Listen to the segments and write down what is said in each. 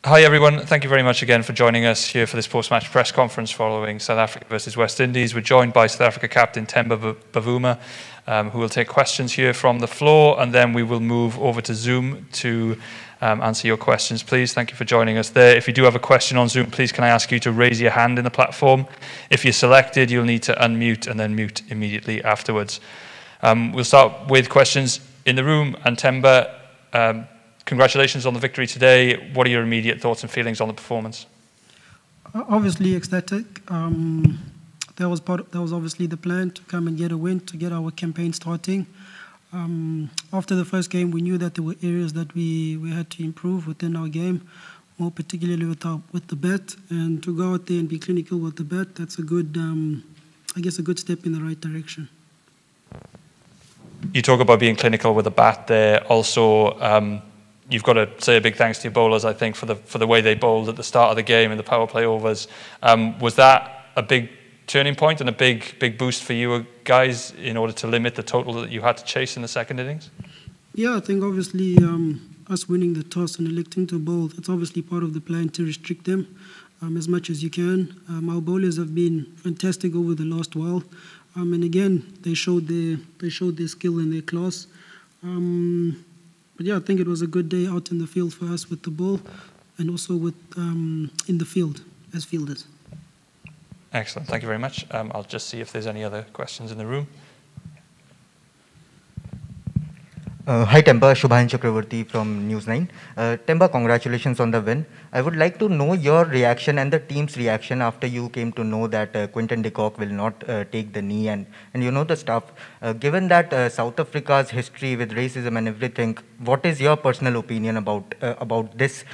Hi everyone, thank you very much again for joining us here for this post-match press conference following South Africa versus West Indies. We're joined by South Africa captain Temba Bavuma, who will take questions here from the floor, and then we will move over to Zoom to answer your questions. Please, thank you for joining us there. If you do have a question on Zoom, please can I ask you to raise your hand in the platform. If you're selected, you'll need to unmute and then mute immediately afterwards. We'll start with questions in the room, and Temba, congratulations on the victory today. What are your immediate thoughts and feelings on the performance? Obviously ecstatic. That was obviously the plan, to come and get a win, to get our campaign starting. After the first game, we knew that there were areas that we had to improve within our game, more particularly with the bat. And to go out there and be clinical with the bat, that's a good, I guess, a good step in the right direction. You talk about being clinical with the bat there. Also, you've got to say a big thanks to your bowlers, I think, for the way they bowled at the start of the game in the power play overs. Was that a big turning point and a big boost for you guys in order to limit the total that you had to chase in the second innings? Yeah, I think obviously us winning the toss and electing to bowl, that's obviously part of the plan, to restrict them as much as you can. Our bowlers have been fantastic over the last while, and again they showed their skill and their class. But yeah, I think it was a good day out in the field for us with the ball, and also with in the field as fielders. Excellent, thank you very much. I'll just see if there's any other questions in the room. Hi Temba, Shubhan Chakravarti from News 9. Temba, congratulations on the win. I would like to know your reaction and the team's reaction after you came to know that Quinton de Kock will not take the knee, and you know the stuff. Given that South Africa's history with racism and everything, what is your personal opinion about this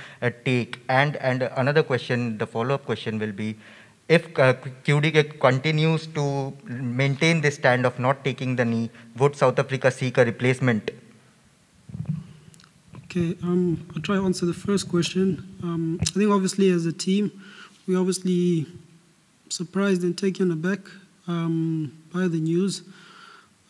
take? And another question, the follow-up question will be, if QD continues to maintain this stand of not taking the knee, would South Africa seek a replacement? Okay, I'll try to answer the first question. I think obviously as a team, we're obviously surprised and taken aback by the news.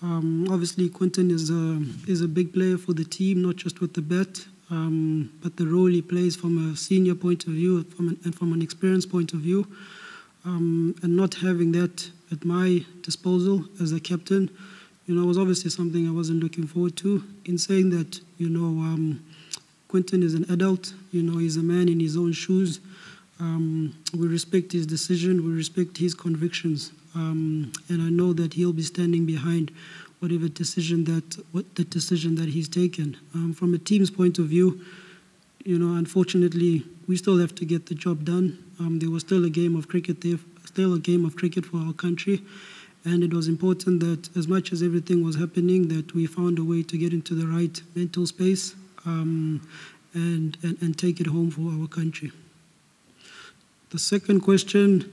Obviously Quinton is a big player for the team, not just with the bat, but the role he plays from a senior point of view and from an experience point of view. And not having that at my disposal as a captain, was obviously something I wasn't looking forward to. In saying that, Quinton is an adult, he's a man in his own shoes. We respect his decision, we respect his convictions, and I know that he'll be standing behind whatever decision that he's taken. From a team's point of view, unfortunately, we still have to get the job done. There was still a game of cricket there, still a game of cricket for our country. And it was important that as much as everything was happening, that we found a way to get into the right mental space and take it home for our country. The second question,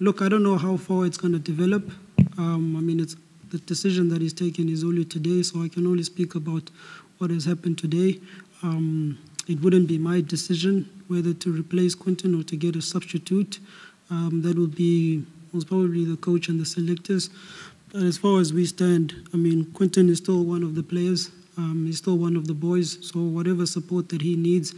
look, I don't know how far it's going to develop. It's the decision that is taken is only today, so I can only speak about what has happened today. It wouldn't be my decision whether to replace Quinton or to get a substitute. That would be most probably the coach and the selectors. But as far as we stand, Quinton is still one of the players. He's still one of the boys. So whatever support that he needs,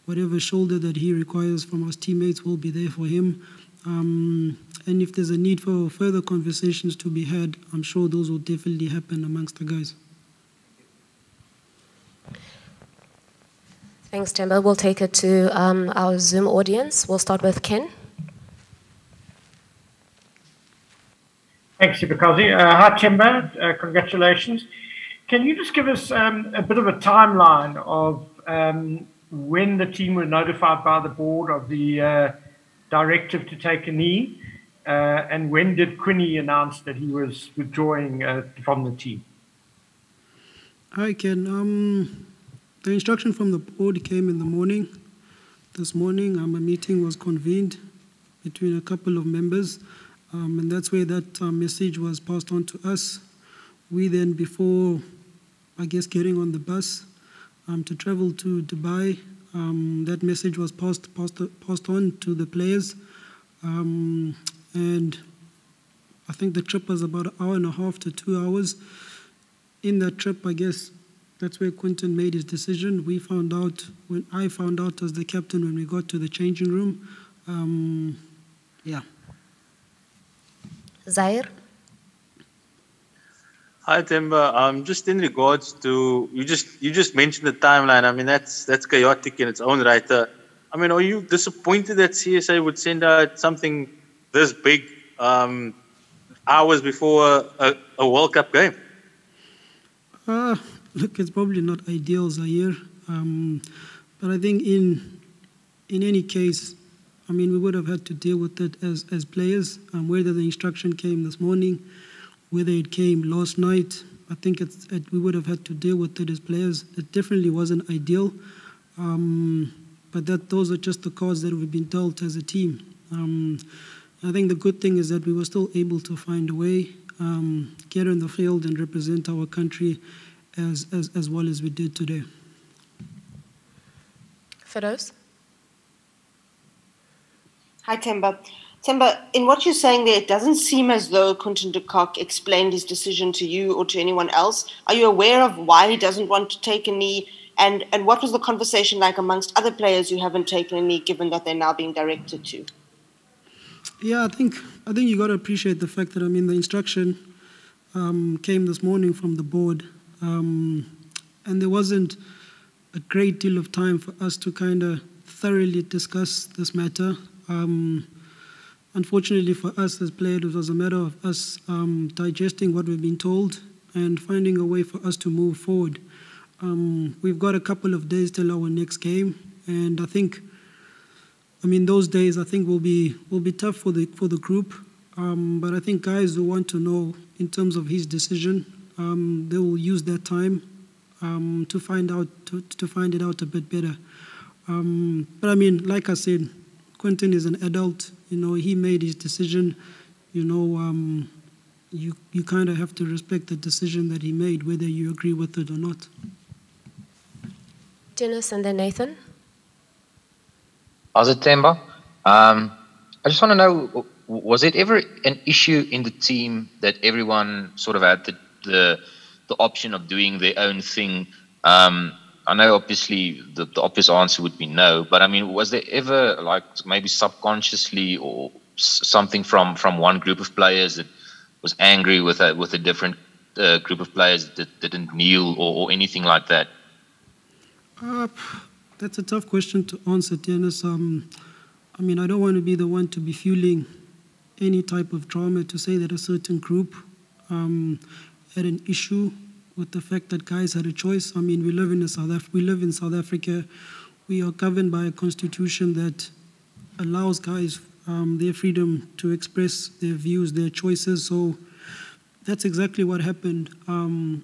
whatever shoulder that he requires from us teammates will be there for him. And if there's a need for further conversations to be had, I'm sure those will definitely happen amongst the guys. Thanks, Temba. We'll take it to our Zoom audience. We'll start with Ken. Thanks, Sibakazi. Hi, Temba. Congratulations. Can you just give us a bit of a timeline of when the team were notified by the board of the directive to take a knee, and when did Quinny announce that he was withdrawing from the team? Hi, Ken. The instruction from the board came in the morning. This morning, a meeting was convened between a couple of members, and that's where that message was passed on to us. We then, before, I guess, getting on the bus to travel to Dubai, that message was passed on to the players, and I think the trip was about 1.5 to 2 hours. In that trip, I guess, that's where Quinton made his decision. We found out, when I found out as the captain when we got to the changing room. Yeah. Theyre? Hi, Temba. Just in regards to you just mentioned the timeline. I mean, that's chaotic in its own right. I mean, are you disappointed that CSA would send out something this big hours before a World Cup game? Look, it's probably not ideal, Zaire, but I think in any case, I mean, we would have had to deal with it as players. Whether the instruction came this morning, whether it came last night, I think we would have had to deal with it as players. It definitely wasn't ideal, but those are just the cards that we've been dealt as a team. I think the good thing is that we were still able to find a way, get on the field and represent our country as well as we did today. Feroz? Hi, Temba. Temba, in what you're saying there, it doesn't seem as though Quinton de Kock explained his decision to you or to anyone else. Are you aware of why he doesn't want to take a knee? And what was the conversation like amongst other players who haven't taken a knee, given that they're now being directed to? Yeah, I think you got to appreciate the fact that, I mean, the instruction came this morning from the board, and there wasn't a great deal of time for us to kind of thoroughly discuss this matter. Unfortunately for us as players, it was a matter of us digesting what we've been told and finding a way for us to move forward. We've got a couple of days till our next game, and I think, I mean, those days I think will be tough for the group. But I think guys who want to know in terms of his decision, they will use that time to find it out a bit better. But I mean, like I said, Quinton is an adult. You know, he made his decision. You know, you kind of have to respect the decision that he made, whether you agree with it or not. Dennis and then Nathan. How's it, Temba? I just want to know, was it ever an issue in the team that everyone sort of had the option of doing their own thing? I know obviously the obvious answer would be no, but I mean, was there ever like maybe subconsciously or something from one group of players that was angry with a different group of players that didn't kneel or anything like that? That's a tough question to answer, Dennis. I mean, I don't want to be the one to be fueling any type of drama to say that a certain group had an issue with the fact that guys had a choice. I mean, we live in South Africa. We are governed by a constitution that allows guys their freedom to express their views, their choices. So that's exactly what happened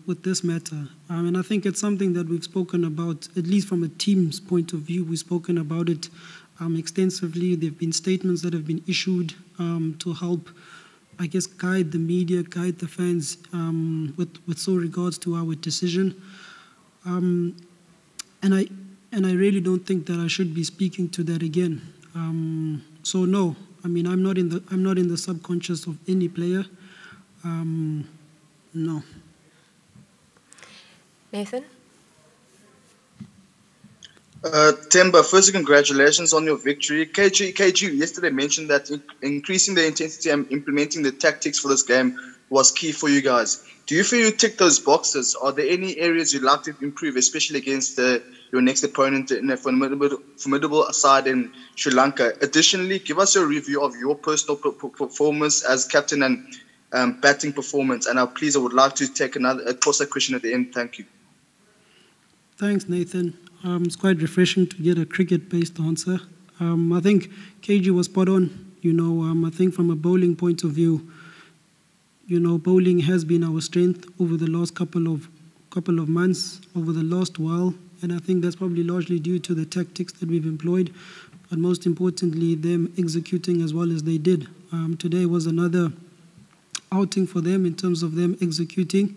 with this matter. And I think it's something that we've spoken about, at least from a team's point of view. We've spoken about it extensively. There have been statements that have been issued to help, I guess, guide the media, guide the fans with so regards to our decision. And I really don't think that I should be speaking to that again. So no, I mean, I'm not in the subconscious of any player. No. Nathan? Temba, firstly, congratulations on your victory. KG yesterday mentioned that increasing the intensity and implementing the tactics for this game was key for you guys. Do you feel you tick those boxes? Are there any areas you'd like to improve, especially against your next opponent in a formidable side in Sri Lanka? Additionally, give us a review of your personal performance as captain and batting performance. And I would like to take a question at the end. Thank you. Thanks, Nathan. It's quite refreshing to get a cricket-based answer. I think KG was spot on. You know, I think from a bowling point of view, you know, bowling has been our strength over the last couple of months, over the last while, and I think that's probably largely due to the tactics that we've employed, but most importantly, them executing as well as they did. Today was another outing for them in terms of them executing.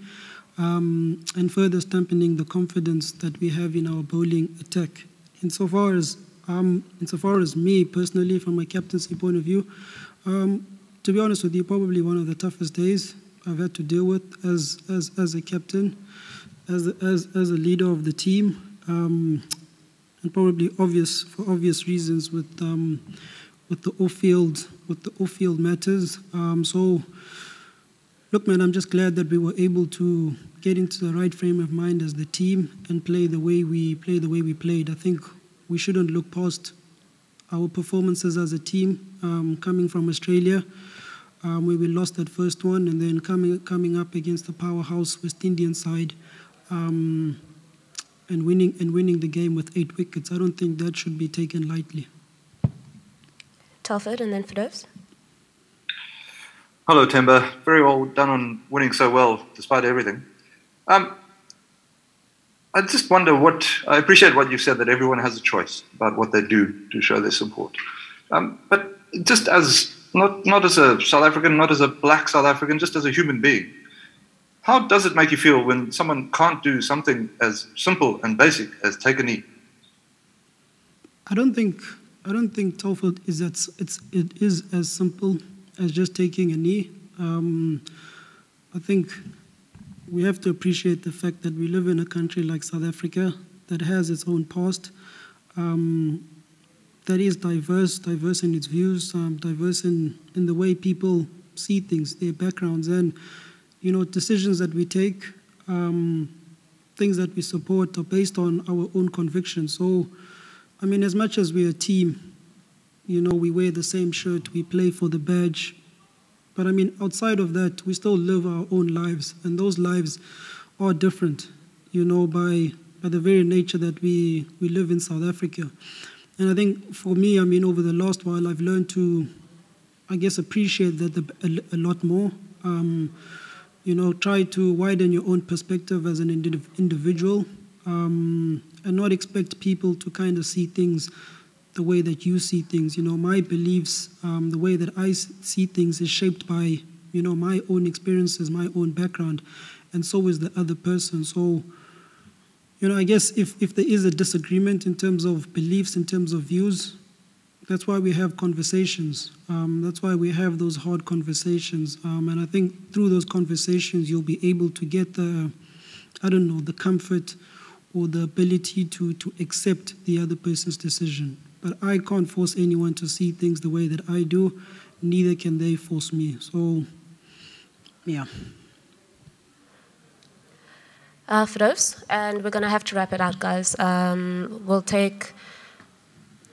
And further stamping the confidence that we have in our bowling attack. Insofar as me personally, from my captaincy point of view, to be honest with you, probably one of the toughest days I've had to deal with as a captain. as a leader of the team, and probably for obvious reasons with the off-field matters. So, look, man, I'm just glad that we were able to get into the right frame of mind as the team and play the way we played. I think we shouldn't look past our performances as a team, coming from Australia, where we lost that first one, and then coming up against the powerhouse West Indian side, and winning the game with 8 wickets. I don't think that should be taken lightly. Telford and then Firdous. Hello, Temba. Very well done on winning so well, despite everything. I just wonder I appreciate what you said, that everyone has a choice about what they do to show their support. But just as, not as a South African, not as a black South African, just as a human being, how does it make you feel when someone can't do something as simple and basic as take a knee? I don't think Telford it is as simple as just taking a knee. I think we have to appreciate the fact that we live in a country like South Africa that has its own past, that is diverse in its views, diverse in the way people see things, their backgrounds, and decisions that we take, things that we support are based on our own convictions. So, I mean, as much as we're a team, we wear the same shirt, we play for the badge. But I mean, outside of that, we still live our own lives, and those lives are different, by the very nature that we live in South Africa. And I think for me, I mean, over the last while, I've learned to, I guess, appreciate that a lot more. Try to widen your own perspective as an individual, and not expect people to kind of see things the way that you see things. My beliefs, the way that I see things is shaped by, my own experiences, my own background, and so is the other person. So, I guess if there is a disagreement in terms of beliefs, in terms of views, that's why we have conversations. That's why we have those hard conversations. And I think through those conversations, you'll be able to get the comfort or the ability to accept the other person's decision. But I can't force anyone to see things the way that I do, neither can they force me. So, yeah. Firdous, and we're going to have to wrap it out, guys. We'll take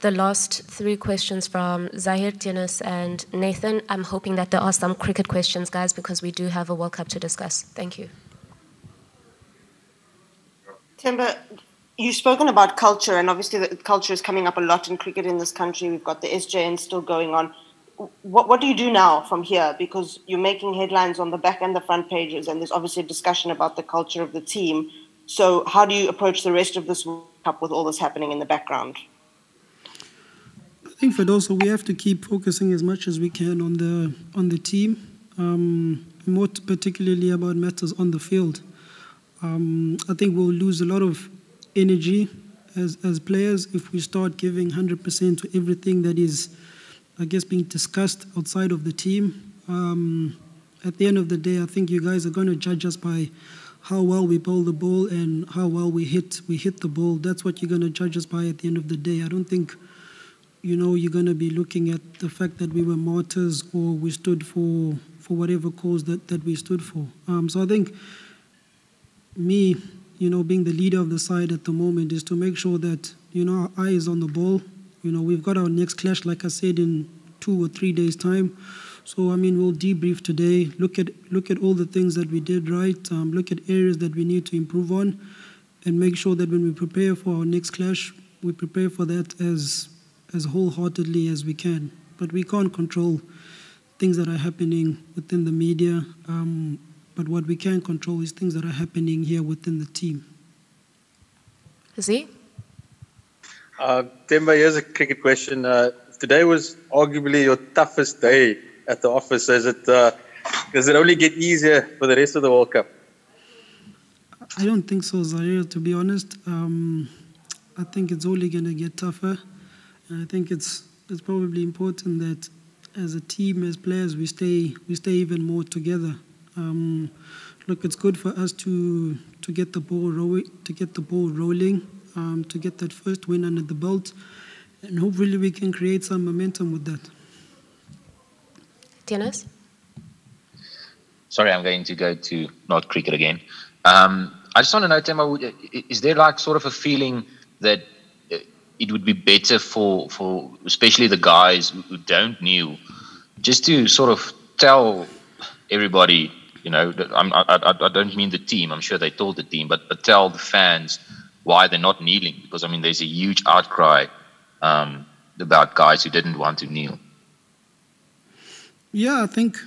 the last 3 questions from Zahir, Tianis, and Nathan. I'm hoping that there are some cricket questions, guys, because we do have a World Cup to discuss. Thank you. Temba, you've spoken about culture, and obviously the culture is coming up a lot in cricket in this country. We've got the SJN still going on. What do you do now from here? Because you're making headlines on the back and the front pages, and there's obviously a discussion about the culture of the team. So how do you approach the rest of this World Cup with all this happening in the background? I think for those, we have to keep focusing as much as we can on the team, more particularly about matters on the field. I think we'll lose a lot of energy as players if we start giving 100% to everything that is, I guess, being discussed outside of the team. At the end of the day, I think you guys are going to judge us by how well we bowl the ball and how well we hit the ball. That's what you're going to judge us by at the end of the day. I don't think, you're going to be looking at the fact that we were martyrs or we stood for whatever cause that we stood for. So I think me, being the leader of the side at the moment is to make sure that, our eye is on the ball. We've got our next clash, like I said, in 2 or 3 days' time. So, I mean, we'll debrief today, look at all the things that we did right, look at areas that we need to improve on, and make sure that when we prepare for our next clash, we prepare for that as wholeheartedly as we can. But we can't control things that are happening within the media, but what we can control is things that are happening here within the team. Z? Temba, here's a cricket question. Today was arguably your toughest day at the office. Does it only get easier for the rest of the World Cup? I don't think so, Zaire, to be honest. I think it's only going to get tougher. And I think it's probably important that as a team, as players, we stay even more together. look, it's good for us to get the ball rolling, to get that first win under the belt, and hopefully we can create some momentum with that. Dennis? Sorry, I'm going to go to not cricket again. I just want to know, Temba, is there like sort of a feeling that it would be better for especially the guys who don't kneel, just to sort of tell everybody, you know, I don't mean the team, I'm sure they told the team, but tell the fans why they're not kneeling, because I mean there's a huge outcry about guys who didn't want to kneel. Yeah, I think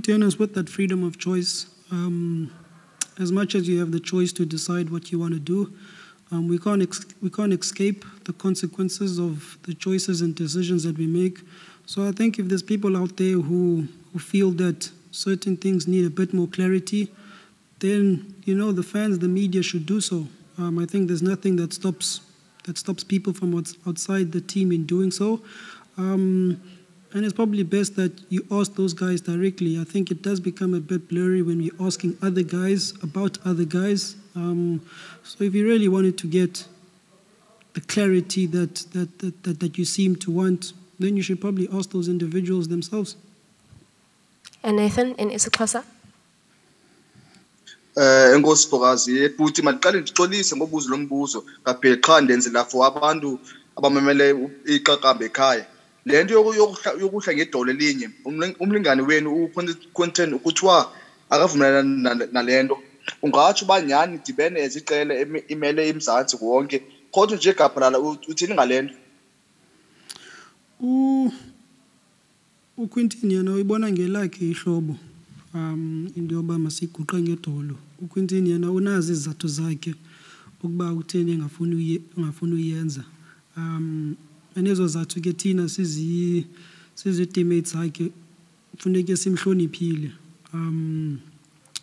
Dennis, with that freedom of choice, as much as you have the choice to decide what you want to do, we can't escape the consequences of the choices and decisions that we make. So I think if there's people out there who feel that certain things need a bit more clarity, then, you know, the fans, the media should do so. I think there's nothing that stops people from outside the team in doing so. And it's probably best that you ask those guys directly. I think it does become a bit blurry when you're asking other guys about other guys. So if you really wanted to get the clarity that you seem to want, then you should probably ask those individuals themselves. And Nathan, in isiXhosa? Enkosi Bhokazi, bhuti maqale ndixolise ngobuzo lombuzo kaphela qha ndenzela for abantu abamemele iqaqamba ekhaya. Le nto yokuhla ngedolo elinye umlingane wenu uQuinton kuthiwa akavumelana nale nto. Ungatsho uba nyhani idibene eziqele imele iMzantsi wonke, kodwa nje Gabhalala uthini ngale nto? uQuinton yena uyibona ngelakhe ihlobo into yoba masiguqe ngedolo. uQuinton yena unazi izizathu zakhe ukuba utheni engafuni uyenza. Anezo zathu ke thina sizi-teammates zakhe kufuneke simhloniphile.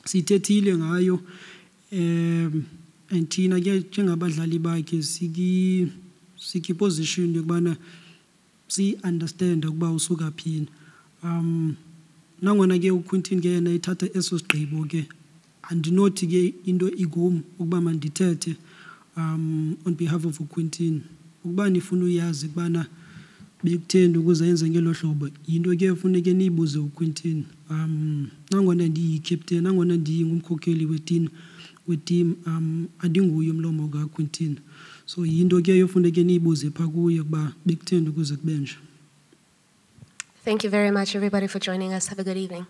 Sithethile ngayo, and thina ke njengabadlali bakhe position yokubana si-understand ukuba usuka phini. Nangona ke uQuinton ke yena ithatha eso sigqibo ke, andinothi ke into igum ukuba mandithethe on behalf of uQuinton. Ukuba nifuna uyazi ukubana bekutheni ukuze yenze ngelo hlobo, yinto ke kufuneke niyibuze uQuinton. Nangona ndiyi-captain, nangona ndingumkhokheli weteam, andinguye umlomo kaQuinton. So yinto ke yofuneke niyibuze phaa kuye ukuba bekutheni ukuze kube nje. Thank you very much, everybody, for joining us. Have a good evening.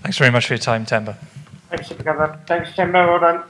Thanks very much for your time, Temba. Thanks, Temba. Well done.